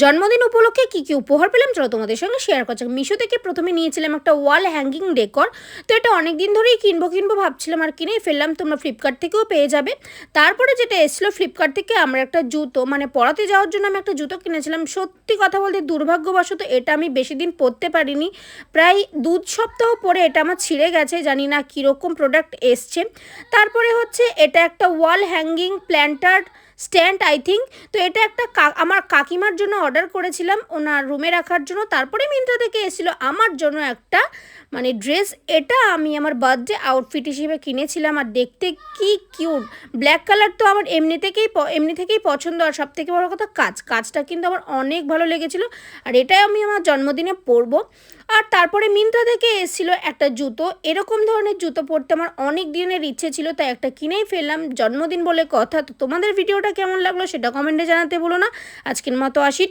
জন্মদিন উপলক্ষে কী কী উপহার পেলাম চলো তোমাদের সঙ্গে শেয়ার করছি। মিশো থেকে প্রথমে নিয়েছিলাম একটা ওয়াল হ্যাঙ্গিং ডেকর। তো এটা অনেক দিন ধরেই কিনবো ভাবছিলাম, আর কিনেই ফেললাম। তোমরা ফ্লিপকার্ট থেকেও পেয়ে যাবে। তারপরে যেটা এসেছিলো ফ্লিপকার্ট থেকে, আমরা একটা জুতো, মানে পড়াতে যাওয়ার জন্য আমি একটা জুতো কিনেছিলাম। সত্যি কথা বলতে দুর্ভাগ্যবশত এটা আমি বেশি দিন পরতে পারিনি, প্রায় 2 সপ্তাহ পরে এটা আমার ছিঁড়ে গেছে। জানি না কীরকম প্রোডাক্ট এসছে। তারপরে হচ্ছে এটা একটা wall hanging planter stand I think. তো এটা একটা আমার কাকিমার জন্য অর্ডার করেছিলাম, ওনার রুমে রাখার জন্য। তারপরে মিন্ত্রা থেকে এসেছিলো আমার জন্য একটা মানে ড্রেস। এটা আমি আমার বার্থডে আউটফিট হিসেবে কিনেছিলাম। আর দেখতে কি কিউট, ব্ল্যাক কালার তো আমার এমনি থেকেই পছন্দ। আর সব থেকে বড়ো কথা কাজটা কিন্তু আমার অনেক ভালো লেগেছিলো। আর এটাই আমি আমার জন্মদিনে পরবো। আর তারপরে মিন্ত্রা থেকে এসেছিলো একটা জুতো। এরকম ধরনের জুতো পরতে আমার অনেক দিনের ইচ্ছে ছিল, তাই একটা কিনেই ফেললাম, জন্মদিন বলে কথা। তো তোমাদের ভিডিওটা কেমন লাগলো সেটা কমেন্টে জানাতে ভুলো না। আজকের মতো আসি।